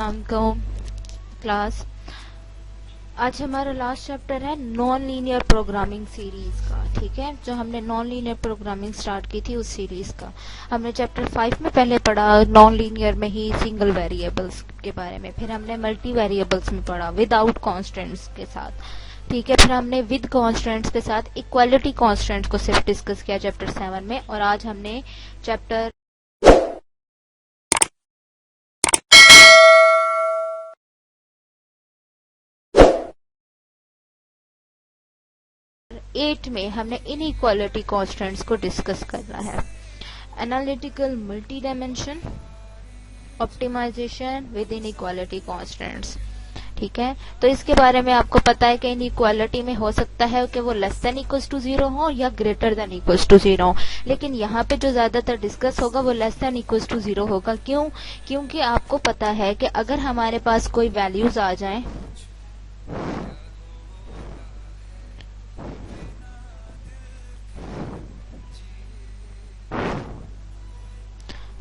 अस्सलाम क्लास। आज हमारा लास्ट चैप्टर है नॉन लीनियर प्रोग्रामिंग सीरीज का। ठीक है, जो हमने नॉन लीनियर प्रोग्रामिंग स्टार्ट की थी उस सीरीज का हमने चैप्टर 5 में पहले पढ़ा, नॉन लीनियर में ही सिंगल वेरिएबल्स के बारे में। फिर हमने मल्टी वेरिएबल्स में पढ़ा विदाउट कॉन्स्टेंट्स के साथ। ठीक है, फिर हमने विद कॉन्स्टेंट्स के साथ इक्वालिटी कॉन्स्टेंट्स को सिर्फ डिस्कस किया चैप्टर 7 में। और आज हमने चैप्टर 8 में हमने इनइक्वालिटी कॉन्स्टेंट्स को डिस्कस करना है। Analytical multi dimension optimization with inequality constants. ठीक है, तो इसके बारे में आपको पता है कि इनइक्वालिटी में हो सकता है कि वो लेस देन इक्वल्स टू 0 हो या ग्रेटर देन इक्वल्स टू 0 हो, लेकिन यहाँ पे जो ज्यादातर डिस्कस होगा वो लेस देन इक्वल्स टू 0 होगा। क्यों? क्योंकि आपको पता है कि अगर हमारे पास कोई वैल्यूज आ जाएं,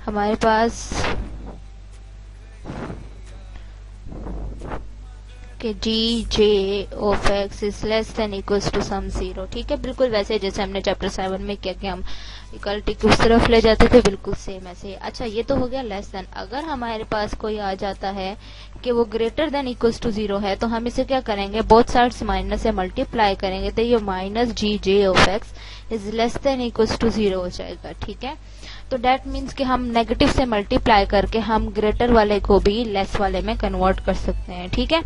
हमारे पास कि g J of x is less than equals to some 0। ठीक है, बिल्कुल वैसे जैसे हमने चैप्टर 7 में किया कि हम इक्वालिटी की उस तरफ ले जाते थे, बिल्कुल सेम ऐसे। अच्छा, ये तो हो गया लेस देन। अगर हमारे पास कोई आ जाता है कि वो ग्रेटर देन इक्वल्स टू 0 है, तो हम इसे क्या करेंगे, बोथ साइड्स माइनस से मल्टीप्लाई करेंगे, तो ये minus G J of x is less than equals to 0 हो जाएगा। ठीक है, तो डेट मीन्स कि हम नेगेटिव से मल्टीप्लाई करके हम ग्रेटर वाले को भी लेस वाले में कन्वर्ट कर सकते हैं। ठीक है,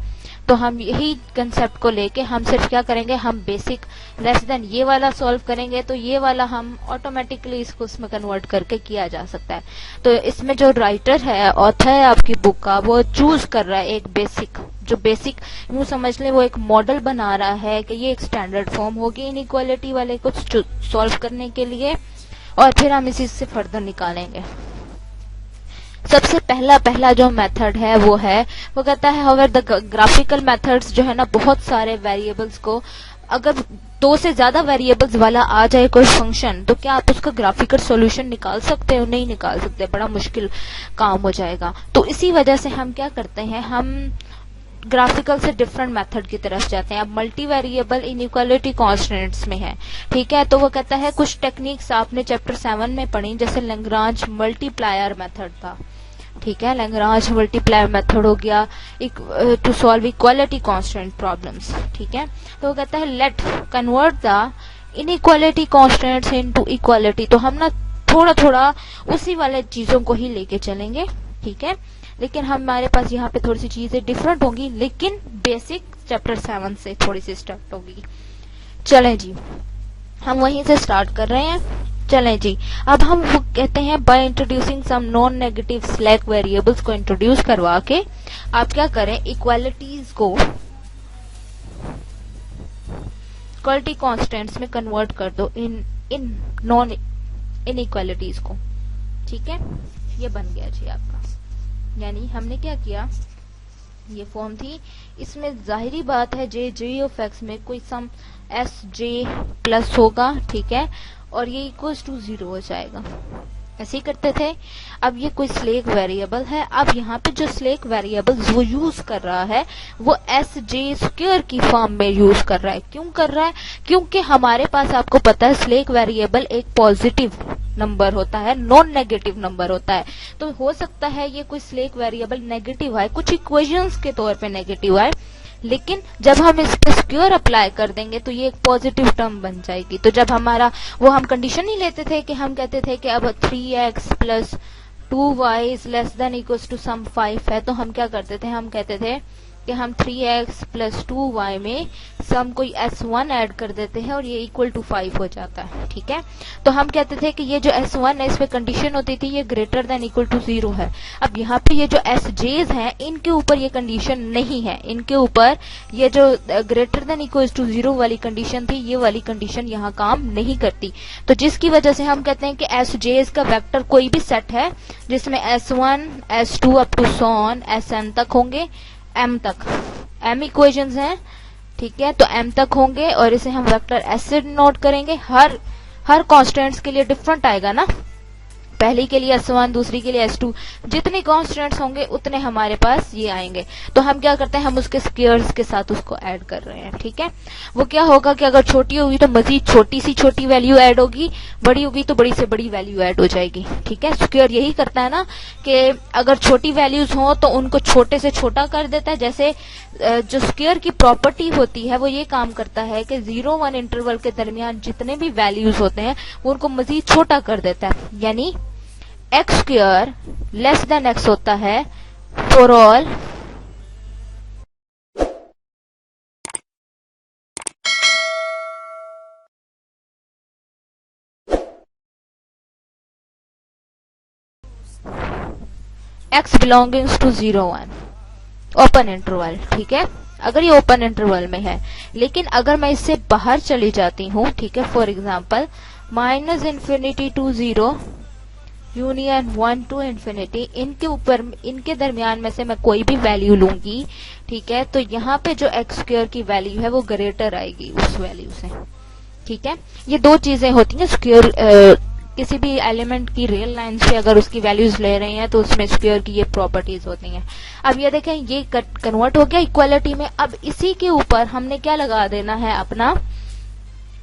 तो हम यही कंसेप्ट को लेके हम सिर्फ क्या करेंगे, हम बेसिक लेस देन ये वाला सॉल्व करेंगे, तो ये वाला हम ऑटोमेटिकली इसको उसमें कन्वर्ट करके किया जा सकता है। तो इसमें जो राइटर है, ऑथर है आपकी बुक का, वो चूज कर रहा है एक बेसिक, जो बेसिक यूं समझ ले वो एक मॉडल बना रहा है कि ये एक स्टैंडर्ड फॉर्म होगी इनइक्वालिटी वाले को सॉल्व करने के लिए, और फिर हम इसी से फर्दर निकालेंगे। सबसे पहला जो मेथड है वो कहता है हाउएवर द ग्राफिकल मेथड्स जो है ना, बहुत सारे वेरिएबल्स को, अगर 2 से ज्यादा वेरिएबल्स वाला आ जाए कोई फंक्शन, तो क्या आप उसका ग्राफिकल सॉल्यूशन निकाल सकते हो? नहीं निकाल सकते, बड़ा मुश्किल काम हो जाएगा। तो इसी वजह से हम क्या करते हैं, हम ग्राफिकल से डिफरेंट मेथड की तरफ जाते हैं। अब मल्टी वेरिएबल इनइक्वालिटी कॉन्स्टेंट्स में है। ठीक है, तो वो कहता है कुछ टेक्निक्स आपने चैप्टर 7 में पढ़ी, जैसे लैग्रांज मल्टीप्लायर मेथड था। ठीक है, लैग्रांज मल्टीप्लायर मेथड हो गया to solve equality constant problems. ठीक है, तो वो कहता है let convert the inequality constants into equality. तो हम ना थोड़ा थोड़ा उसी वाले चीजों को ही लेके चलेंगे। ठीक है, लेकिन हमारे पास यहाँ पे थोड़ी सी चीजें डिफरेंट होंगी, लेकिन बेसिक चैप्टर 7 से थोड़ी सी स्टार्ट होगी। चलें जी, हम वहीं से स्टार्ट कर रहे हैं। चलें जी, अब हम कहते हैं by introducing some non negative slack variables को इंट्रोड्यूस करवा के आप क्या करें, इक्वालिटीज को इक्वालिटी कांस्टेंट्स में कन्वर्ट कर दो इन नॉन इनइक्वालिटीज को। ठीक है, ये बन गया जी आपका। यानी हमने क्या किया, ये फॉर्म थी, इसमें जाहिरी बात है जे ऑफ एक्स में कोई सम एस जे प्लस होगा। ठीक है, और ये इक्वल्स टू 0 हो जाएगा। ऐसे ही करते थे। अब ये कोई स्लैक वेरिएबल है, अब यहाँ पे जो स्लैक वेरिएबल वो यूज कर रहा है वो एस जे स्क्वायर की फॉर्म में यूज कर रहा है। क्यों कर रहा है? क्योंकि हमारे पास आपको पता है स्लैक वेरिएबल एक पॉजिटिव नंबर होता है, नॉन नेगेटिव नंबर होता है। तो हो सकता है ये कोई स्लैक वेरिएबल नेगेटिव आए, कुछ इक्वेशंस के तौर पे नेगेटिव आए, लेकिन जब हम इस पे स्क्वायर अप्लाई कर देंगे तो ये एक पॉजिटिव टर्म बन जाएगी। तो जब हमारा वो हम कंडीशन नहीं लेते थे कि हम कहते थे कि अब 3x plus 2y is less than equals to some 5 है, तो हम क्या करते थे, हम कहते थे कि हम 3x प्लस 2y में सम कोई s1 ऐड कर देते हैं और ये इक्वल टू 5 हो जाता है। ठीक है, तो हम कहते थे कि ये जो s1 है इस पे कंडीशन होती थी ये ग्रेटर देन इक्वल टू 0 है। अब यहाँ पे ये जो sj's हैं इनके ऊपर ये कंडीशन नहीं है, इनके ऊपर ये जो ग्रेटर देन इक्वल टू 0 वाली कंडीशन थी, ये वाली कंडीशन यहाँ काम नहीं करती। तो जिसकी वजह से हम कहते हैं कि sj's का वेक्टर कोई भी सेट है जिसमें s1 s2 up to sworn sn तक होंगे, m तक, m इक्वेशंस हैं। ठीक है, तो m तक होंगे और इसे हम वेक्टर s से नोट करेंगे। हर कांस्टेंट्स के लिए डिफरेंट आएगा ना, पहली के लिए S1, दूसरी के लिए S2, जितने कॉन्स्टेंट्स होंगे उतने हमारे पास ये आएंगे। तो हम क्या करते हैं, हम उसके स्क्वायर्स के साथ उसको ऐड कर रहे हैं। ठीक है, वो क्या होगा कि अगर छोटी होगी तो मजीद छोटी सी छोटी वैल्यू ऐड होगी, बड़ी होगी तो बड़ी से बड़ी वैल्यू ऐड हो जाएगी। ठीक है, स्क्वायर यही करता है ना कि अगर छोटी वैल्यूज हो तो उनको छोटे से छोटा कर देता है। जैसे जो स्क्वायर की प्रॉपर्टी होती है वो ये काम करता है कि 0-1 इंटरवल के दरमियान जितने भी वैल्यूज होते हैं वो उनको मजीद छोटा कर देता है। यानी X square less than X होता है for all X belongings to 0-1 open interval. ठीक है, अगर ये ओपन इंटरवल में है, लेकिन अगर मैं इससे बाहर चली जाती हूँ, ठीक है, for example -∞ to 0 union 1 to infinity, इनके ऊपर इनके दरमियान में से मैं कोई भी वैल्यू लूंगी, ठीक है, तो यहाँ पे जो एक्स स्क्वायर की वैल्यू है वो ग्रेटर आएगी उस वैल्यू से। ठीक है, ये दो चीजें होती हैं। स्क्वायर किसी भी एलिमेंट की रियल लाइन से अगर उसकी वैल्यूज ले रहे हैं तो उसमें स्क्वायर की ये प्रॉपर्टीज होती हैं। अब ये देखें, ये कन्वर्ट हो गया इक्वालिटी में। अब इसी के ऊपर हमने क्या लगा देना है अपना,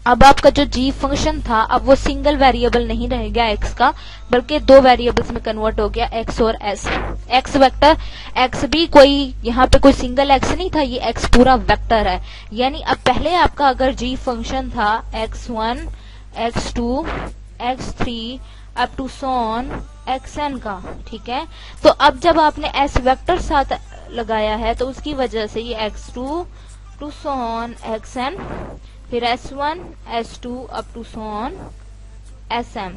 अब आपका जो जी फंक्शन था अब वो सिंगल वेरिएबल नहीं रह गया एक्स का, बल्कि दो वेरिएबल्स में कन्वर्ट हो गया, एक्स और एस। एक्स वेक्टर, एक्स भी कोई यहाँ पे कोई सिंगल एक्स नहीं था, ये एक्स पूरा वेक्टर है। यानी अब पहले आपका अगर जी फंक्शन था x1, x2, x3 up to sworn xn का, ठीक है, तो अब जब आपने एस वेक्टर साथ लगाया है तो उसकी वजह से ये x2 टू सॉन xn, फिर S1, S2 up to sworn SM।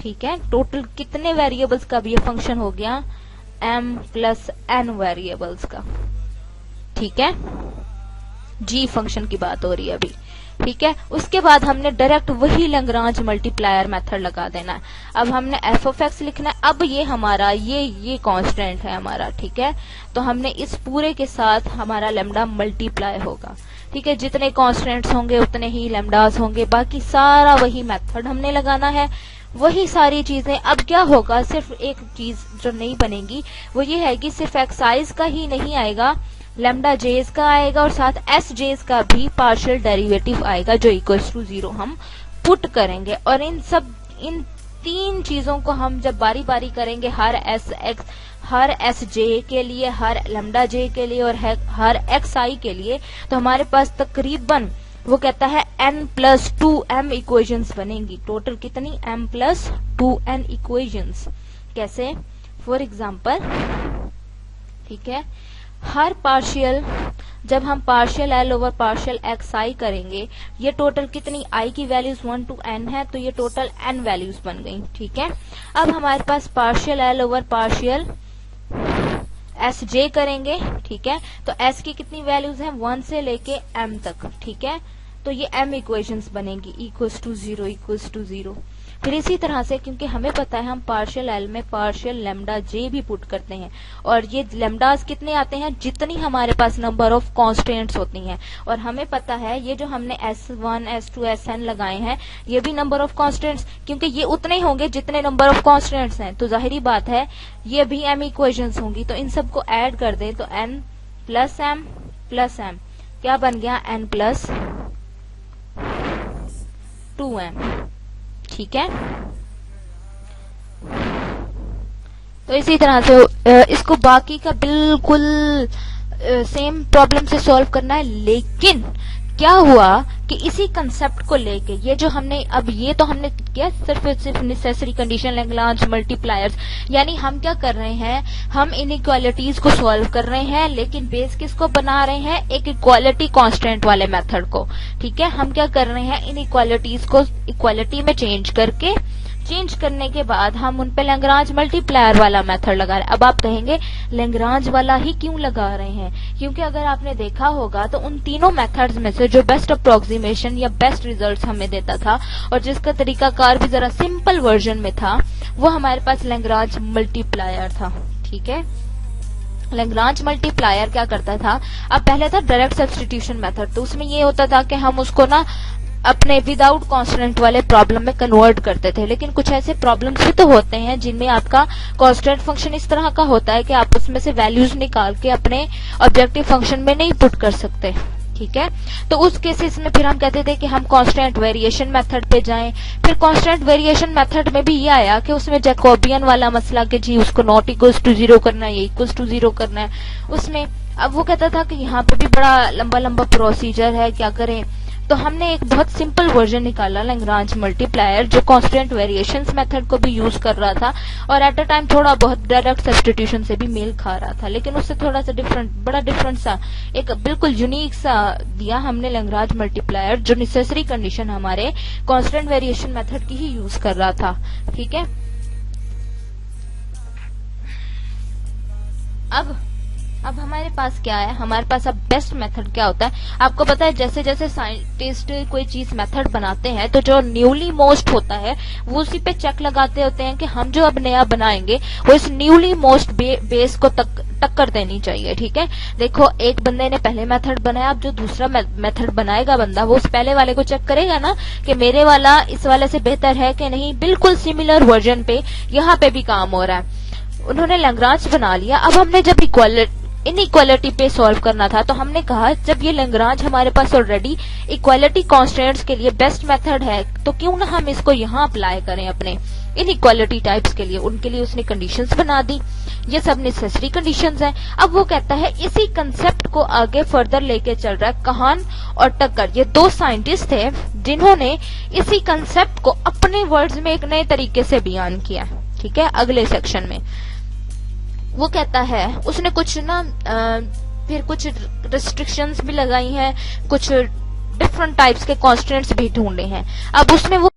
ठीक है, टोटल कितने वेरिएबल्स का भी ये फंक्शन हो गया, m प्लस n वेरिएबल्स का। ठीक है, जी फंक्शन की बात हो रही है अभी। ठीक है, उसके बाद हमने डायरेक्ट वही लैग्रांज मल्टीप्लायर मेथड लगा देना है। अब हमने एफ ऑफ एक्स लिखना है। अब ये हमारा ये कांस्टेंट है हमारा, ठीक है, तो हमने इस पूरे के साथ हमारा लैम्डा मल्टीप्लाई होगा। ठीक है, जितने कांस्टेंट्स होंगे उतने ही लैम्डास होंगे, बाकी सारा वही मेथड हमने लगाना है, वही सारी चीजें। अब क्या होगा, सिर्फ एक चीज जो नहीं बनेगी वो ये है कि सिर्फ एक्साइज का ही नहीं आएगा, लैम्डा जेज का आएगा और साथ एस जेज का भी पार्शियल डेरिवेटिव आएगा जो इक्वल्स टू 0 हम पुट करेंगे। और इन तीन चीजों को हम जब बारी बारी करेंगे, हर एस जे के लिए, हर लैम्डा जे के लिए और हर एक्स आई के लिए, तो हमारे पास तकरीबन वो कहता है n+2m इक्वेशंस बनेंगी। टोटल कितनी, m+2n इक्वेशंस। कैसे, फॉर एग्जाम्पल, ठीक है, हर पार्शियल, जब हम partial L over partial x i करेंगे, ये टोटल कितनी आई की वैल्यूज 1 to n है, तो ये टोटल n वैल्यूज बन गई। ठीक है, अब हमारे पास partial L over partial s j करेंगे, ठीक है, तो एस की कितनी वैल्यूज हैं, 1 से लेके m तक। ठीक है, तो ये m इक्वेशंस बनेंगी, इक्वल्स टू 0। फिर इसी तरह से, क्योंकि हमें पता है हम पार्शियल एल में पार्शियल लैम्डा जे भी पुट करते हैं, और ये लैम्डास कितने आते हैं, जितनी हमारे पास नंबर ऑफ कांस्टेंट्स होती हैं, और हमें पता है ये जो हमने S1, S2, Sn लगाए हैं ये भी नंबर ऑफ कांस्टेंट्स, क्योंकि ये उतने ही होंगे जितने नंबर ऑफ कांस्टेंट्स हैं, तो जाहिरी बात है ये भी m इक्वेशंस होंगी। तो इन सबको ऐड कर दें तो n प्लस m क्या बन गया, n+2m। ठीक है, तो इसी तरह से इसको बाकी का बिल्कुल सेम प्रॉब्लम से सॉल्व करना है। लेकिन क्या हुआ कि इसी कंसेप्ट को लेके ये जो हमने अब ये तो हमने किया सिर्फ नेसेसरी कंडीशन लैग्रांज मल्टीप्लायर्स, यानी हम क्या कर रहे हैं, हम इनइक्वालिटीज को सॉल्व कर रहे हैं, लेकिन बेस किसको बना रहे हैं, एक इक्वालिटी कांस्टेंट वाले मेथड को। ठीक है, हम क्या कर रहे हैं, इनइक्वालिटीज को इक्वालिटी में चेंज करने के बाद हम उन पे लैग्रांज मल्टीप्लायर वाला मेथड लगा रहे हैं। अब आप कहेंगे लैग्रांज वाला ही क्यों लगा रहे हैं, क्योंकि अगर आपने देखा होगा तो उन तीनों मेथड्स में से जो बेस्ट अप्रोक्सीमेशन या बेस्ट रिजल्ट्स हमें देता था और जिसका तरीकाकार भी जरा सिंपल वर्जन में था, वो हमारे पास लैग्रांज मल्टीप्लायर था। ठीक है, लैग्रांज मल्टीप्लायर क्या करता था, अब पहले था डायरेक्ट सब्स्टिट्यूशन मेथड, तो उसमें ये होता था कि हम उसको ना अपने विदाउट कांस्टेंट वाले प्रॉब्लम में कन्वर्ट करते थे। लेकिन कुछ ऐसे प्रॉब्लम्स भी तो होते हैं जिनमें आपका कांस्टेंट फंक्शन इस तरह का होता है कि आप उसमें से वैल्यूज निकाल के अपने ऑब्जेक्टिव फंक्शन में नहीं पुट कर सकते, ठीक है। तो उस केसेस में फिर हम कहते थे कि हम कांस्टेंट वेरिएशन मेथड पे जाएं। फिर कांस्टेंट वेरिएशन मेथड में भी ये आया कि उसमें जैकोबियन वाला मसला कि जी उसको नॉट इक्वल्स टू 0 करना है, ये इक्वल्स टू 0 करना है उसमें। अब वो कहता था कि यहाँ पे भी बड़ा लंबा लंबा प्रोसीजर है, क्या करें। तो हमने एक बहुत सिंपल वर्जन निकाला लैग्रांज मल्टीप्लायर, जो कांस्टेंट वेरिएशंस मेथड को भी यूज कर रहा था और एट अ टाइम थोड़ा बहुत डायरेक्ट सब्स्टिट्यूशन से भी मेल खा रहा था, लेकिन उससे थोड़ा सा डिफरेंट, बड़ा डिफरेंट सा, एक बिल्कुल यूनिक सा दिया हमने लैग्रांज मल्टीप्लायर, जो नेसेसरी कंडीशन हमारे कांस्टेंट वेरिएशन मेथड की ही यूज कर रहा था, ठीक है। अब हमारे पास क्या है, हमारे पास अब बेस्ट मेथड क्या होता है। आपको पता है जैसे जैसे साइंटिस्ट कोई चीज मेथड बनाते हैं तो जो न्यूली मोस्ट होता है वो उसी पे चेक लगाते होते हैं कि हम जो अब नया बनाएंगे वो इस न्यूली मोस्ट बेस को टक्कर देनी चाहिए, ठीक है। देखो एक बंदे ने पहले मेथड बनाया, अब जो दूसरा मेथड बनाएगा बंदा वो उस पहले वाले को चेक करेगा ना कि मेरे वाला इस वाले से बेहतर है कि नहीं, बिल्कुल सिमिलर वर्जन पे यहाँ पे भी काम हो रहा है। उन्होंने लैग्रांज बना लिया। अब हमने जब इनइक्वालिटी पे सॉल्व करना था तो हमने कहा जब ये लैग्रांज हमारे पास ऑलरेडी इक्वालिटी कांस्टेंट्स के लिए बेस्ट मेथड है तो क्यों ना हम इसको यहाँ अप्लाई करें अपने इनइक्वालिटी टाइप्स के लिए। उनके लिए उसने कंडीशंस बना दी, ये सब नेसेसरी कंडीशंस हैं। अब वो कहता है इसी कंसेप्ट को आगे फर्दर लेके चल रहा है कहान और टक्कर, ये दो साइंटिस्ट थे जिन्होंने इसी कंसेप्ट को अपने वर्ड्स में एक नए तरीके से बयान किया, ठीक है। अगले सेक्शन में वो कहता है उसने कुछ ना फिर कुछ रिस्ट्रिक्शंस भी लगाई हैं, कुछ डिफरेंट टाइप्स के कांस्टेंट्स भी ढूंढे हैं। अब उसमें वो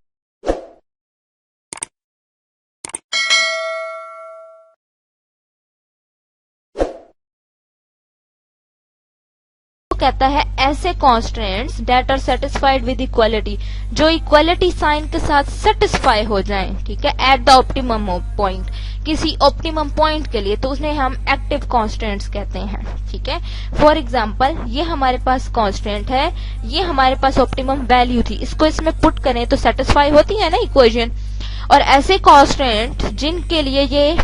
कहता है ऐसे constants that are satisfied with equality, जो इक्वालिटी साइन के साथ सेटिस्फाई हो जाएं, ठीक है, एट द ऑप्टिमम पॉइंट, किसी ऑप्टिमम पॉइंट के लिए, तो उसने हम एक्टिव कांस्टेंट्स कहते हैं, ठीक है। फॉर एग्जांपल ये हमारे पास कांस्टेंट है, ये हमारे पास ऑप्टिमम वैल्यू थी, इसको इसमें पुट करें तो सेटिस्फाई होती है ना इक्वेशन। और ऐसे कांस्टेंट जिनके लिए ये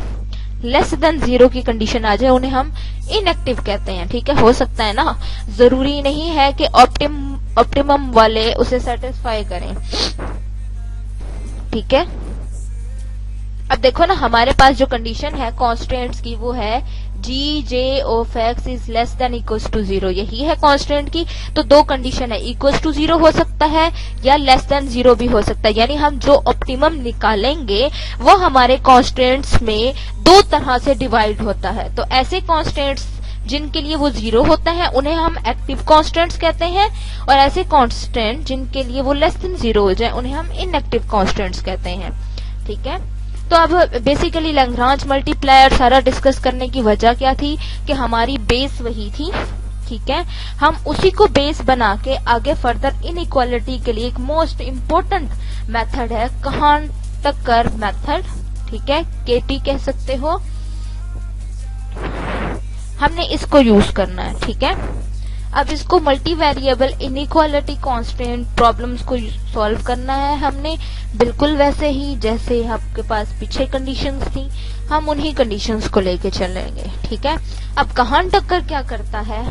लेस देन 0 की कंडीशन आ जाए उन्हें हम इनएक्टिव कहते हैं, ठीक है। हो सकता है ना, जरूरी नहीं है कि ऑप्टिमम वाले उसे सेटिस्फाई करें, ठीक है। अब देखो ना हमारे पास जो कंडीशन है कांस्टेंट्स की वो है g J of x is less than equals to 0, यही है कांस्टेंट की। तो दो कंडीशन है, इक्वल्स टू 0 हो सकता है या लेस देन 0 भी हो सकता है, यानी हम जो ऑप्टिमम निकालेंगे वो हमारे कांस्टेंट्स में दो तरह से डिवाइड होता है। तो ऐसे कांस्टेंट्स जिनके लिए वो 0 होता है उन्हें हम एक्टिव कांस्टेंट्स कहते हैं, और ऐसे कांस्टेंट जिनके लिए वो लेस देन 0 हो जाए उन्हें हम इनएक्टिव कांस्टेंट्स कहते हैं, ठीक है। तो अब बेसिकली लैग्रांज मल्टीप्लायर सारा डिस्कस करने की वजह क्या थी कि हमारी बेस वही थी, ठीक है। हम उसी को बेस बना के आगे फर्दर इनइक्वालिटी के लिए एक मोस्ट इम्पोर्टेंट मेथड है कहान टक्कर मेथड, ठीक है, केटी कह सकते हो, हमने इसको यूज करना है, ठीक है। अब इसको multi variable inequality constant problems को सॉल्व करना है हमने, बिल्कुल वैसे ही जैसे आपके पास पीछे कंडीशंस थी, हम उन्हीं कंडीशंस को लेके चलेंगे, ठीक है। अब कहान टक्कर क्या करता है,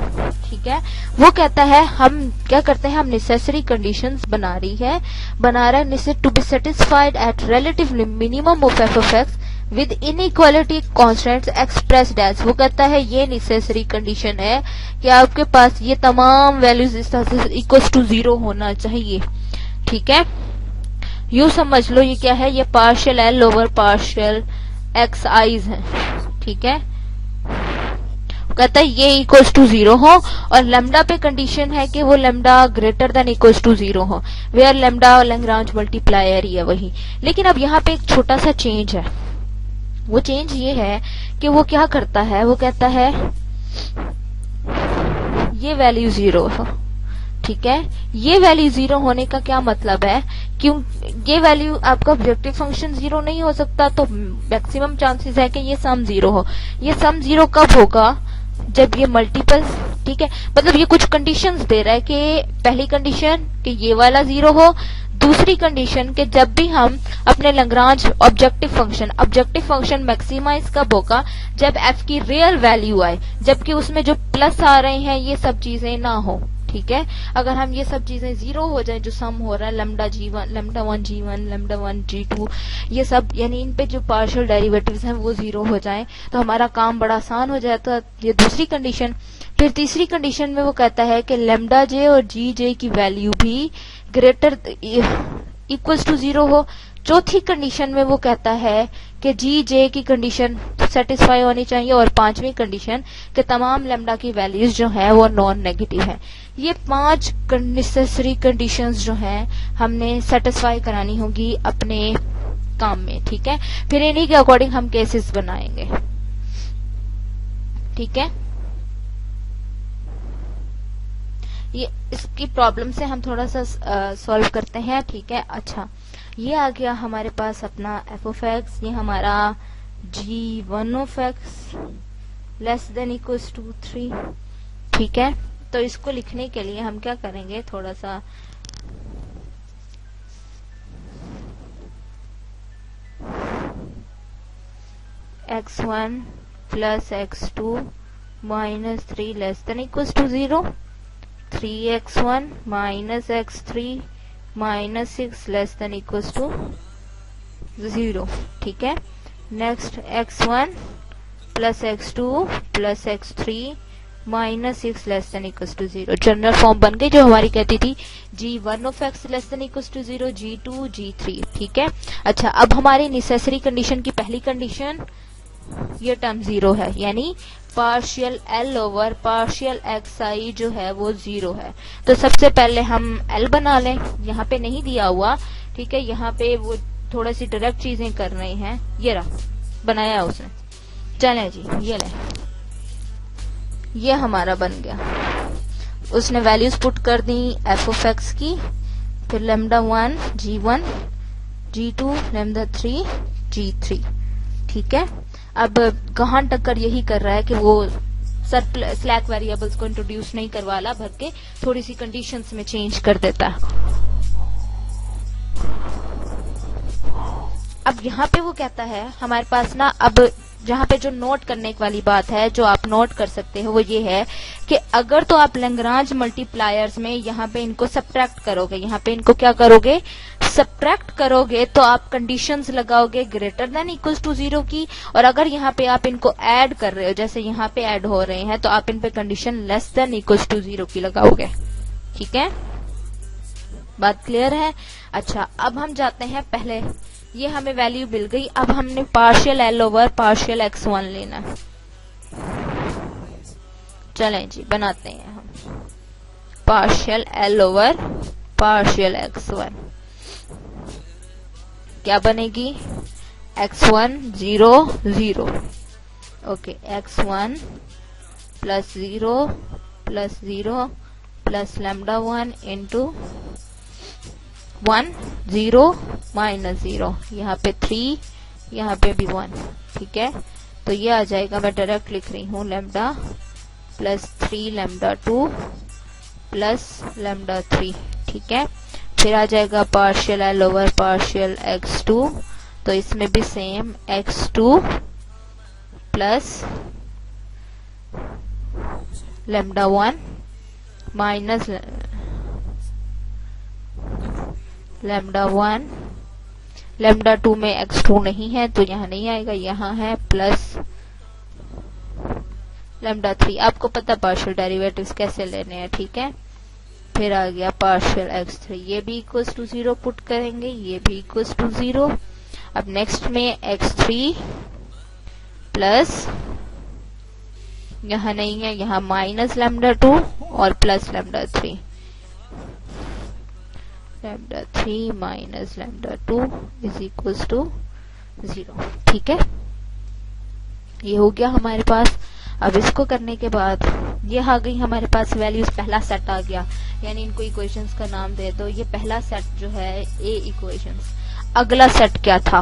ठीक है, वो कहता है हम क्या करते हैं, हम नेसेसरी कंडीशंस बना रहा है to be satisfied at relative minimum of F of X with inequality constants expressed as, वो कहता है ये नेसेसरी कंडीशन है कि आपके पास ये तमाम वैल्यूज इस तरह से इक्वल टू 0 होना चाहिए, ठीक है। यूं समझ लो ये क्या है, ये partial L over partial x eyes है, ठीक है। कहता है ये इक्वल्स टू 0 हो, और लेमडा पे कंडीशन है कि वो lambda greater than equals to 0 हो, वेयर लेमडा लैग्रांज मल्टीप्लायर ही है वही। लेकिन अब यहाँ पे एक छोटा सा चेंज है, वो चेंज ये है कि वो क्या करता है, वो कहता है ये वैल्यू 0 हो, ठीक है। ये वैल्यू 0 होने का क्या मतलब है, क्यों ये वैल्यू आपका ऑब्जेक्टिव फंक्शन 0 नहीं हो सकता, तो मैक्सिमम चांसेस है कि ये सम 0 हो। ये सम 0 कब होगा, जब ये मल्टीपल ठीक है, मतलब ये कुछ कंडीशंस दे रहा है कि पहली कंडीशन कि ये वाला 0 हो, दूसरी कंडीशन कि जब भी हम अपने लैग्रांज ऑब्जेक्टिव फंक्शन मैक्सिमाइज कब होगा, जब f की रियल वैल्यू आए, जबकि उसमें जो प्लस आ रहे हैं ये सब चीजें ना हो। ठीक है, अगर हम ये सब चीजें 0 हो जाए, जो सम हो रहा है lambda g1, lambda 1 g1, lambda 1 g2, ये सब यानी इन पे जो पार्शियल डेरिवेटिव्स हैं वो 0 हो जाए तो हमारा काम बड़ा आसान हो जाता है। ये दूसरी कंडीशन। फिर तीसरी कंडीशन में वो कहता है कि लैम्डा जे और जी जे की वैल्यू भी ग्रेटर इक्वल्स टू 0 हो। चौथी कंडीशन में वो कहता है कि जी जे की कंडीशन सेटिस्फाई होनी चाहिए, और पांचवी कंडीशन कि तमाम लैम्डा की वैल्यूज जो है वो नॉन नेगेटिव है। ये 5 नेसेसरी कंडीशंस जो हैं हमने सेटिस्फाई करानी होगी अपने काम में। ठीक है, फिर इन्हीं के अकॉर्डिंग हम केसेस बनाएंगे। ठीक है, ये इसकी प्रॉब्लम से हम थोड़ा सा सॉल्व करते हैं। ठीक है, अच्छा ये आ गया हमारे पास अपना f ऑफ x, ये हमारा g1 of x less than equals to 3। ठीक है, तो इसको लिखने के लिए हम क्या करेंगे, थोड़ा सा x1 plus x2 minus 3 less than equals to 0, 3x1 minus x3 minus 6 less than equals to 0। ठीक है, next x1 plus x2 plus x3 minus 6 less than equals to 0। General form बन गई जो हमारी कहती थी g1 of x less than equals to 0, g2 g3। ठीक है, अच्छा अब हमारी नेसेसरी कंडीशन की पहली कंडीशन ये टर्म 0 है, यानी partial l over partial xi जो है वो 0 है। तो सबसे पहले हम l बना लें, यहाँ पे नहीं दिया हुआ। ठीक है, यहाँ पे वो थोड़ा सी डायरेक्ट चीजें कर रहे हैं। ये रहा बनाया उसने, चलें जी ये लें, ये हमारा बन गया। उसने वैल्यूज पुट कर दी f ऑफ x की, फिर lambda 1 g1 g2 lambda 3 g3। ठीक है, अब गहन टक्कर यही कर रहा है कि वो स्लैक वेरिएबल्स को इंट्रोड्यूस नहीं करवाला, भर के थोड़ी सी कंडीशंस में चेंज कर देता है। अब यहाँ पे वो कहता है हमारे पास ना, अब जहाँ पे जो नोट करने वाली बात है जो आप नोट कर सकते हो वो ये है कि अगर तो आप लैग्रांज मल्टीप्लायर्स में यहाँ पे इनको सब्ट्रैक्ट करोगे, यहाँ पे इनको क्या करोगे, सब्ट्रैक्ट करोगे, तो आप कंडीशंस लगाओगे ग्रेटर देन इक्वल्स टू 0 की, और अगर यहाँ पे आप इनको ऐड कर रहे हो, जैसे यहाँ पे ऐड हो रहे हैं, तो आप इन पे condition less than equals to 0 की लगाओगे। ठीक है, बात क्लियर है। अच्छा अब हम जाते हैं, पहले ये हमें वैल्यू मिल गई, अब हमने partial l over partial x1 लेना है। चलें जी बनाते हैं हम partial l over partial x1। क्या बनेगी, x1 0 0, okay, x1 plus 0 plus 0 plus lambda 1 into 1 0 minus 0, यहाँ पे 3, यहाँ पे भी 1। ठीक है, तो ये आ जाएगा, मैं डायरेक्ट लिख रही हूँ, lambda plus 3 lambda 2 plus lambda 3। ठीक है, फिर आ जाएगा partial l over partial x2, तो इसमें भी same x2 plus lambda 1 minus lambda 1, lambda 2 में x2 नहीं है तो यहाँ नहीं आएगा, यहाँ है प्लस लैम्डा 3। आपको पता पार्शियल डेरिवेटिव्स कैसे लेने हैं। ठीक है, फिर आ गया पार्शियल x3, ये भी इक्वल्स टू 0 पुट करेंगे, ये भी इक्वल्स टू 0। अब नेक्स्ट में x3 प्लस, यहाँ नहीं है, यहाँ माइनस लैम्डा 2 और plus lambda 3, lambda 3 minus lambda 2 is equals to 0। ठीक है, ये हो गया हमारे पास। अब इसको करने के बाद ये आ गई हमारे पास वैल्यूज, पहला सेट आ गया, यानी इनको इक्वेशंस का नाम दे दो। ये पहला सेट जो है ए इक्वेशंस। अगला सेट क्या था,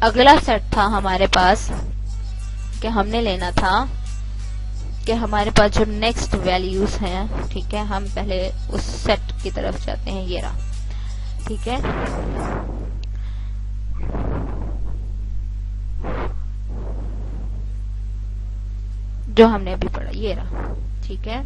अगला सेट था हमारे पास कि हमने लेना था कि हमारे पास जो नेक्स्ट वैल्यूज हैं, ठीक है, हम पहले उस सेट की तरफ जाते हैं। ये रहा, ठीक है, जो हमने अभी पढ़ा, ये रहा, ठीक है,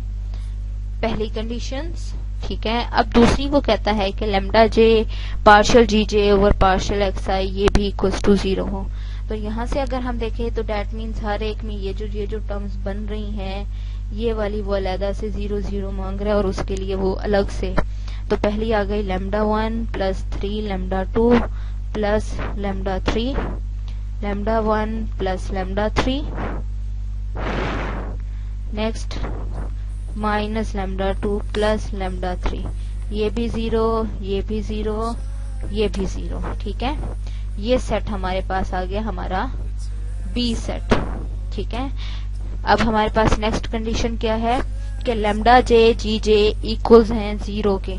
पहली कंडीशंस, ठीक है। अब दूसरी वो कहता है कि लैम्डा जे पार्शियल जी जे ओवर पार्शियल एक्स आई ये भी इक्वल्स टू 0 हो। तो यहाँ से अगर हम देखें तो डेट मीन्स हर एक में ये जो टर्म्स बन रही हैं, ये वाली वो अलहदा से 0 0 मांग रहा है और उसके लिए वो अलग से। तो पहली आ गई lambda 1 plus 3 lambda 2 plus lambda 3, lambda 1 plus lambda 3, next minus lambda 2 plus lambda 3, ये भी 0, ये भी 0, ये भी 0, ठीक है। ये सेट हमारे पास आ गया हमारा बी सेट, ठीक है। अब हमारे पास नेक्स्ट कंडीशन क्या है कि लैम्डा जे जी जे इक्वल्स हैं 0 के,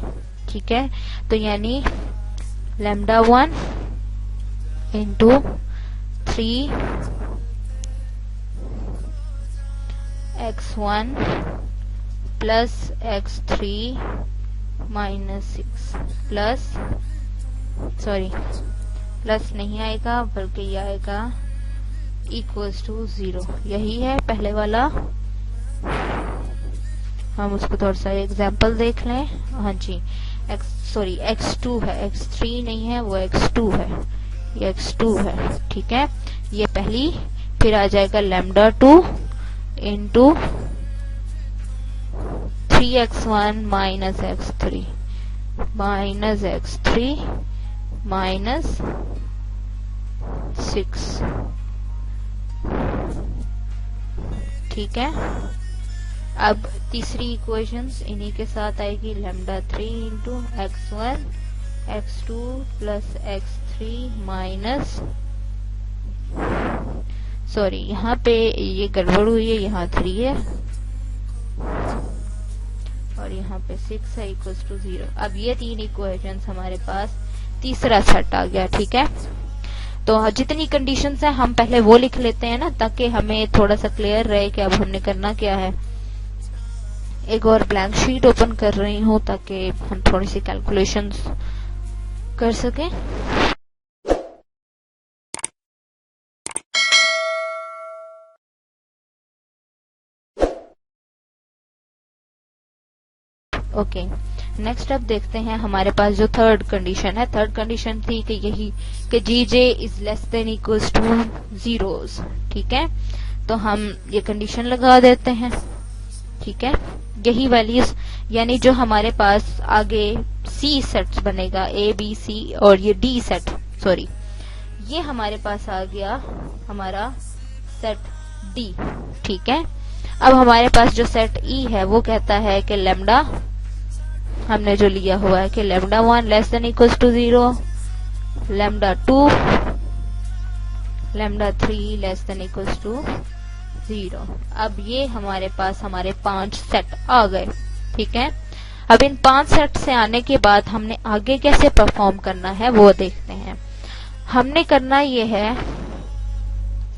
ठीक है। तो यानी lambda 1 into 3 x1 plus x3 minus 6 plus, sorry plus नहीं आएगा बल्कि ये आएगा इक्वल्स टू 0। यही है पहले वाला। हम उसको थोड़ा सा एग्जाम्पल देख लें। हाँ जी, x2 है, x3 नहीं है, वो x2 है, ये x2 है, ठीक है। ये पहली, फिर आ जाएगा lambda 2 into 3x1 minus x3 minus x3 minus 6, ठीक है। अब तीसरी इक्वेशंस इन्हीं के साथ आएगी, lambda 3 into x1 x2 plus x3 minus, sorry यहाँ पे ये गड़बड़ हुई है, यहाँ 3 है और यहाँ पे 6 है, इक्वल्स टू 0। अब ये तीन इक्वेशंस हमारे पास तीसरा सेट आ गया, ठीक है। तो जितनी कंडीशंस हैं हम पहले वो लिख लेते हैं ना, ताकि हमें थोड़ा सा क्लियर रहे कि अब हमने करना क्या है। एक और ब्लैंक शीट ओपन कर रही हूँ ताकि हम थोड़ी सी कैलकुलेशंस कर सकें। ओके, नेक्स्ट अब देखते हैं हमारे पास जो थर्ड कंडीशन है। थर्ड कंडीशन थी कि यही कि g j is less than equals to 0, ठीक है। तो हम ये कंडीशन लगा देते हैं, ठीक है। यही वैल्यूज यानी जो हमारे पास आगे सी सेट्स बनेगा, ए बी सी और ये डी सेट, सॉरी ये हमारे पास आ गया हमारा सेट डी, ठीक है। अब हमारे पास जो सेट ई है वो कहता है कि लैम्डा, हमने जो लिया हुआ है कि lambda 1 less than equals to 0, lambda 2, lambda 3 less than equals to 0। अब ये हमारे पास हमारे 5 सेट आ गए, ठीक है। अब इन 5 सेट से आने के बाद हमने आगे कैसे परफॉर्म करना है वो देखते हैं। हमने करना ये है,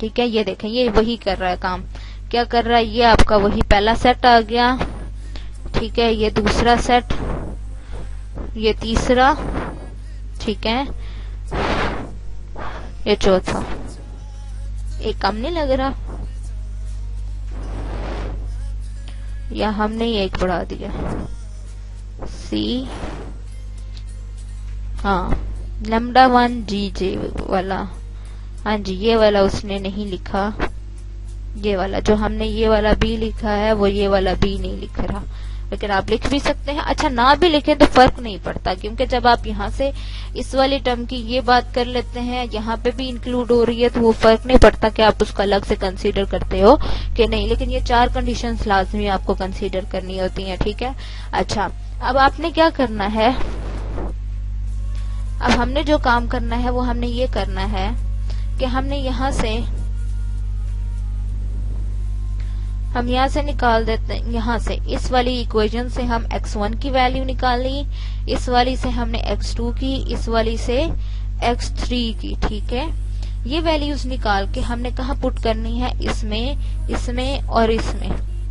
ठीक है, ये देखें ये वही कर रहा है काम। क्या कर रहा है, ये आपका वही पहला सेट आ गया, ठीक है, ये दूसरा सेट, ये तीसरा, ठीक है, ये चौथा। एक कम नहीं लग रहा, या हमने ही एक बढ़ा दिया, सी, हाँ लैम्डा 1 जी जे वाला, हाँ जी ये वाला उसने नहीं लिखा, ये वाला जो हमने ये वाला बी लिखा है वो ये वाला बी नहीं लिख रहा, लेकिन आप लिख भी सकते हैं। अच्छा ना भी लिखें तो फर्क नहीं पड़ता, क्योंकि जब आप यहाँ से इस वाली टर्म की ये बात कर लेते हैं, यहाँ पे भी इंक्लूड हो रही है, तो वो फर्क नहीं पड़ता कि आप उसको अलग से कंसीडर करते हो कि नहीं, लेकिन ये 4 कंडीशंस लाजमी आपको कंसीडर करनी होती हैं, ठीक है। अच्छा अब आपने क्या करना है, अब हमने जो काम करना है वो हमने ये करना है कि हमने हम यहाँ से निकाल देते हैं, यहाँ से इस वाली इक्वेशन से हम x1 की वैल्यू निकाली, इस वाली से हमने x2 की, इस वाली से x3 की, ठीक है। ये वैल्यूज निकाल के हमने कहाँ पुट करनी है, इसमें, इसमें और इसमें,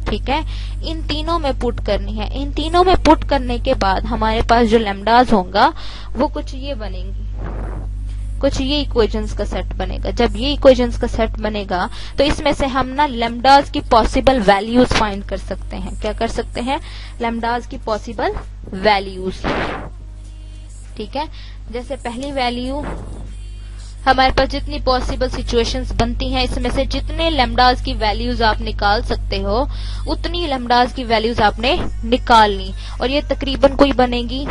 ठीक है, इन तीनों में पुट करनी है। इन तीनों में पुट करने के बाद हमारे पास जो लैम्डास होगा वो कुछ ये बनेंगी, कुछ ये इक्वेशंस का सेट बनेगा। जब ये इक्वेशंस का सेट बनेगा तो इसमें से हम ना लैम्डास की पॉसिबल वैल्यूज फाइंड कर सकते हैं। क्या कर सकते हैं? लैम्डास की पॉसिबल वैल्यूज। ठीक है, जैसे पहली वैल्यू, हमारे पास जितनी पॉसिबल सिचुएशंस बनती हैं इसमें से जितने लैम्डास की वैल्यूज आप निकाल सकते हो उतनी लैम्डास की वैल्यूज आपने निकालनी, और ये तकरीबन कोई बनेगी।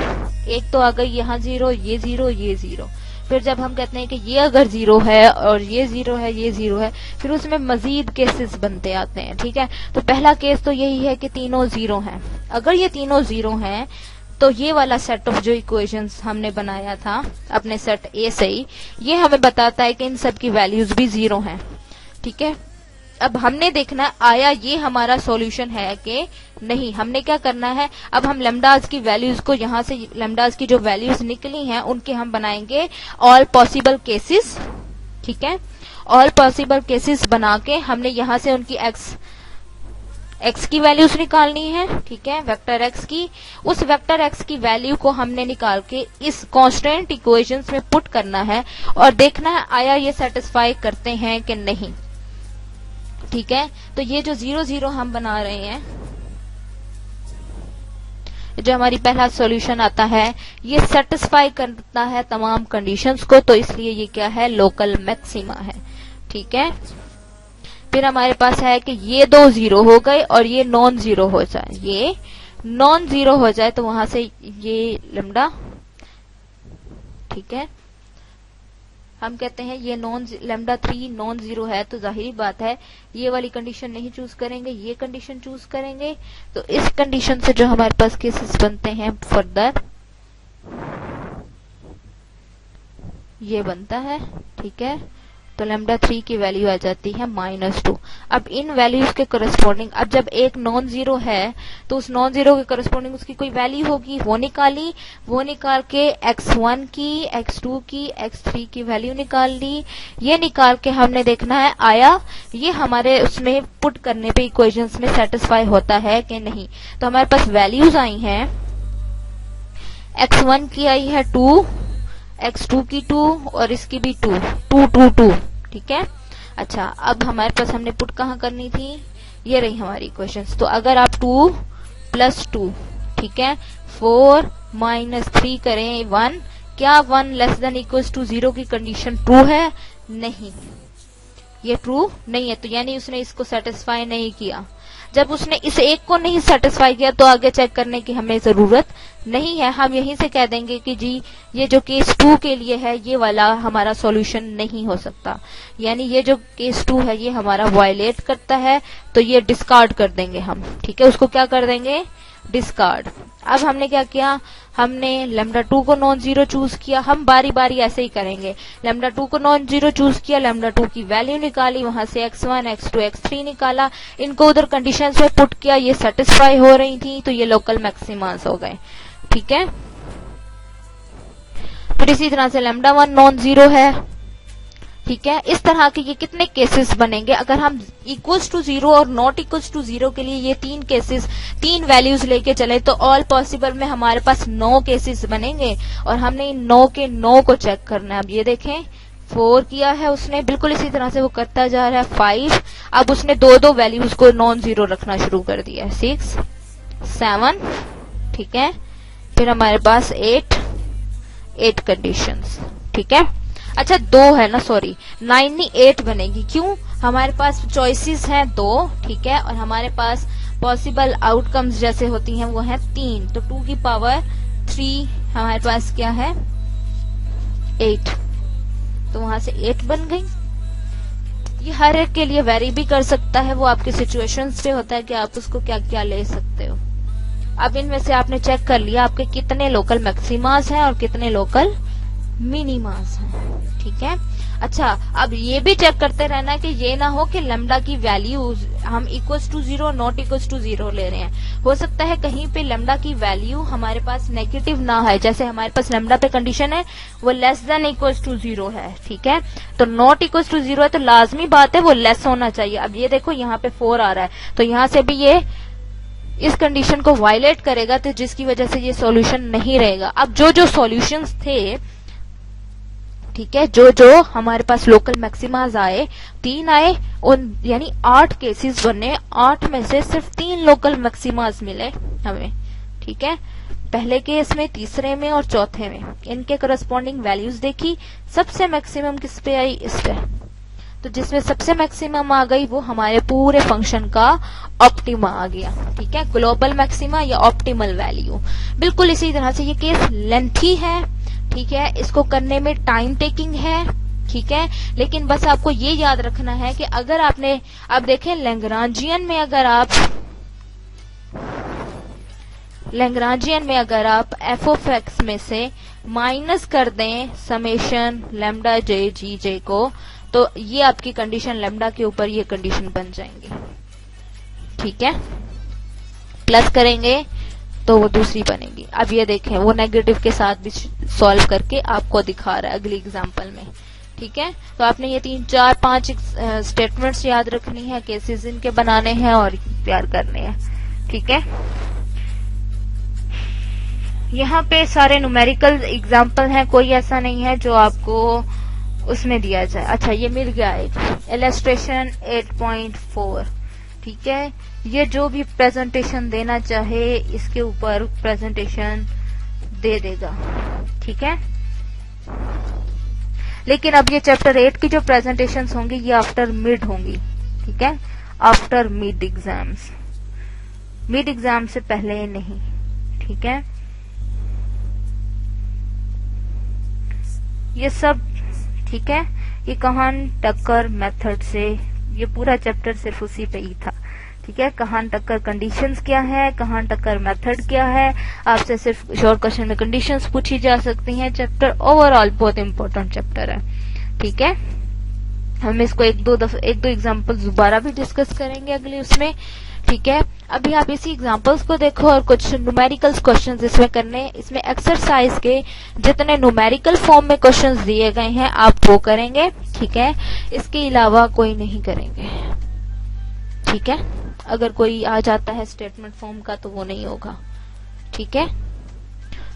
एक तो आ गई यहाँ 0, ये 0, ये 0। फिर जब हम कहते हैं कि ये अगर 0 है और ये 0 है, ये 0 है, फिर उसमें मजीद केसेस बनते आते हैं। ठीक है, तो पहला केस तो यही है कि तीनों 0 हैं। अगर ये तीनों 0 हैं तो ये वाला सेट ऑफ जो इक्वेशंस हमने बनाया था अपने सेट ए से ही, ये हमें बताता है कि इन सब की वैल्यूज भी 0 हैं। ठीक है, अब हमने देखना आया ये हमारा सॉल्यूशन है कि नहीं। हमने क्या करना है, अब हम लैम्डास की वैल्यूज को, यहाँ से लैम्डास की जो वैल्यूज निकली हैं उनके हम बनाएंगे ऑल पॉसिबल केसेस। ठीक है, ऑल पॉसिबल केसेस बना के हमने यहाँ से उनकी एक्स की वैल्यूज निकालनी है। ठीक है, वेक्टर एक्स की, उस वेक्टर एक्स की वैल्यू को हमने निकाल के इस कांस्टेंट इक्वेशंस में पुट करना है और देखना है आया ये सेटिस्फाई करते हैं कि नहीं। ठीक है, तो ये जो 0 0 हम बना रहे हैं, जो हमारी पहला सॉल्यूशन आता है, ये सेटिस्फाई करता है तमाम कंडीशंस को, तो इसलिए ये क्या है? लोकल मैक्सिमा है। ठीक है, फिर हमारे पास है कि ये दो 0 हो गए और ये नॉन 0 हो जाए, ये नॉन 0 हो जाए तो वहां से ये लैम्डा, ठीक है, हम कहते हैं ये लैम्डा 3 नॉन 0 है, तो जाहिर बात है ये वाली कंडीशन नहीं चूज करेंगे, ये कंडीशन चूज करेंगे। तो इस कंडीशन से जो हमारे पास केसेस बनते हैं फर्दर, ये बनता है। ठीक है, तो लैम्डा 3 की वैल्यू आ जाती है -2। अब इन वैल्यूज के करस्पॉन्डिंग, अब जब एक नॉन 0 है तो उस नॉन 0 के करस्पॉन्डिंग उसकी कोई वैल्यू होगी, वो निकाली, वो निकाल के x1 की, x2 की, x3 की वैल्यू निकाल ली। ये निकाल के हमने देखना है आया ये हमारे उसमें पुट करने पे इक्वेशंस में सेटिस्फाई होता है कि नहीं। तो हमारे पास वैल्यूज आई हैं, x1 की आई है 2, x2 की 2 और इसकी भी 2, 2 2 2। ठीक है, अच्छा, अब हमारे पास हमने पुट कहाँ करनी थी, ये रही हमारी इक्वेशंस। तो अगर आप 2 + 2, ठीक है, 4 - 3 करें 1, क्या 1 < 0 की कंडीशन ट्रू है? नहीं, ये ट्रू नहीं है, तो यानी उसने इसको सेटिस्फाई नहीं किया। जब उसने इस एक को नहीं सेटिस्फाई किया तो आगे चेक करने की हमें जरूरत नहीं है। हम यहीं से कह देंगे कि जी ये जो केस 2 के लिए है ये वाला हमारा सॉल्यूशन नहीं हो सकता, यानी ये जो केस 2 है ये हमारा वायलेट करता है, तो ये डिस्कार्ड कर देंगे हम। ठीक है, उसको क्या कर देंगे? डिस्कार्ड। अब हमने क्या किया, हमने लैम्डा 2 को नॉन 0 चूज किया। हम बारी बारी ऐसे ही करेंगे, लैम्डा 2 को नॉन 0 चूज किया, लैम्डा 2 की वैल्यू निकाली, वहां से x1 x2 x3 निकाला, इनको उधर कंडीशंस में पुट किया, ये सेटिस्फाई हो रही थी, तो ये लोकल मैक्सिमास हो गए। ठीक है, फिर इसी तरह से लैम्डा 1 नॉन 0 है। ठीक है, इस तरह के ये कितने केसेस बनेंगे। अगर हम =0 और नॉट =0 के लिए ये 3 केसेस, 3 वैल्यूज लेके चले तो ऑल पॉसिबल में हमारे पास 9 केसेस बनेंगे और हमने इन 9 के 9 को चेक करना है। अब ये देखें 4 किया है उसने, बिल्कुल इसी तरह से वो करता जा रहा है। 5, अब उसने 2 वैल्यूज को नॉन 0 रखना शुरू कर दिया है। 6 7, ठीक है, फिर हमारे पास 8 कंडीशंस। ठीक है, अच्छा 2 है ना, सॉरी 9 नहीं 8 बनेगी। क्यों? हमारे पास चॉइसेस हैं 2, ठीक है, और हमारे पास पॉसिबल आउटकम्स जैसे होती हैं वो है 3, तो 2 की पावर 3 हमारे पास क्या है 8, तो वहां से 8 बन गई। ये हर एक के लिए वेरी भी कर सकता है, वो आपके सिचुएशंस पे होता है कि आप उसको क्या क्या ले सकते हो। अब इनमें से आपने चेक कर लिया आपके कितने लोकल मैक्सिमास हैं और कितने लोकल मिनिमास हैं। ठीक है, अच्छा अब ये भी चेक करते रहना कि ये ना हो कि लैम्डा की वैल्यूज हम equals to 0 not equals to 0 ले रहे हैं। हो सकता है कहीं पे लैम्डा की वैल्यू हमारे पास नेगेटिव ना है, जैसे हमारे पास लैम्डा पे कंडीशन है वो लेस देन इक्वल्स टू 0 है, ठीक है। तो नॉट इक्वल्स टू 0 है तो लाजमी बात है वो लेस होना चाहिए। अब ये देखो यहाँ पे 4 आ रहा है, तो यहाँ से भी ये इस कंडीशन को वायलेट करेगा, तो जिसकी वजह से ये सॉल्यूशन नहीं रहेगा। अब जो जो सॉल्यूशंस थे, ठीक है, जो जो हमारे पास लोकल मैक्सिमाज आए, 3 आए, उन यानी 8 केसेस बने, 8 में से सिर्फ 3 लोकल मैक्सिमाज मिले हमें, ठीक है। पहले केस में, तीसरे में और चौथे में इनके करस्पॉन्डिंग वैल्यूज देखी, सबसे मैक्सिमम किस पे आई, इस पे। तो जिसमें सबसे मैक्सिमम आ गई वो हमारे पूरे फंक्शन का ऑप्टिमा आ गया, ठीक है, ग्लोबल मैक्सिमा या ऑप्टिमल वैल्यू। बिल्कुल इसी तरह से ये केस लेंथी है, ठीक है, इसको करने में टाइम टेकिंग है, ठीक है, लेकिन बस आपको ये याद रखना है कि अगर आपने, अब देखें लैग्रांजियन में अगर आप एफ ऑफ एक्स में से माइनस कर दें समेशन लैम्डा जे जी जे को, तो ये आपकी कंडीशन लैम्डा के ऊपर ये कंडीशन बन जाएंगी, ठीक है। प्लस करेंगे तो वो दूसरी बनेगी। अब ये देखें वो नेगेटिव के साथ भी सॉल्व करके आपको दिखा रहा है अगली एग्जांपल में, ठीक है। तो आपने ये 3 4 5 स्टेटमेंट्स याद रखनी है, केसेस इनके बनाने हैं और तैयार करने हैं, ठीक है। यहाँ पे सारे न्यूमेरिकल एग्जाम्पल हैं, कोई ऐसा नहीं है जो आपको उसमें दिया जाए। अच्छा ये मिल गया एक इलस्ट्रेशन 8.4, ठीक है। ये जो भी प्रेजेंटेशन देना चाहे इसके ऊपर प्रेजेंटेशन दे देगा, ठीक है। लेकिन अब ये चैप्टर 8 की जो प्रेजेंटेशंस होंगी ये आफ्टर मिड होंगी, ठीक है, after mid exams, mid exam से पहले नहीं, ठीक है। ये सब ठीक है, ये कहान टक्कर मेथड से ये पूरा चैप्टर सिर्फ उसी पे ही था, ठीक है। कहान टक्कर कंडीशंस क्या है, कहान टक्कर मेथड क्या है, आपसे सिर्फ शॉर्ट क्वेश्चन में कंडीशंस पूछी जा सकती हैं। चैप्टर ओवरऑल बहुत इंपॉर्टेंट चैप्टर है, ठीक है। हम इसको एक दो एग्जांपल दोबारा भी डिस्कस करेंगे अगले उसमें, ठीक है। अभी आप इसी एग्जांपल्स को देखो और कुछ न्यूमेरिकल्स क्वेश्चंस इसमें करने, इसमें एक्सरसाइज के जितने न्यूमेरिकल फॉर्म में क्वेश्चंस दिए गए हैं आप वो करेंगे, ठीक है। इसके अलावा कोई नहीं करेंगे, ठीक है। अगर कोई आ जाता है स्टेटमेंट फॉर्म का तो वो नहीं होगा, ठीक है।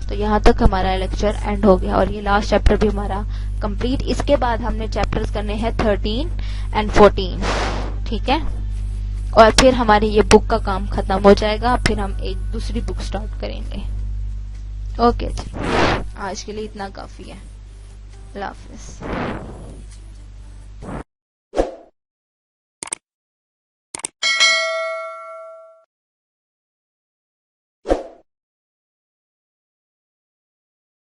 तो यहाँ तक हमारा लेक्चर एंड हो गया और ये लास्ट चैप्टर भी हमारा कंप्लीट। इसके बाद हमने चैप्टर्स करने हैं 13 एंड 14, ठीक है। और फिर हमारी ये बुक का काम खत्म हो जाएगा, फिर हम एक दूसरी बुक स्टार्ट करेंगे। ओके जी, आज के लिए इतना काफी है। अल्लाह हाफिज।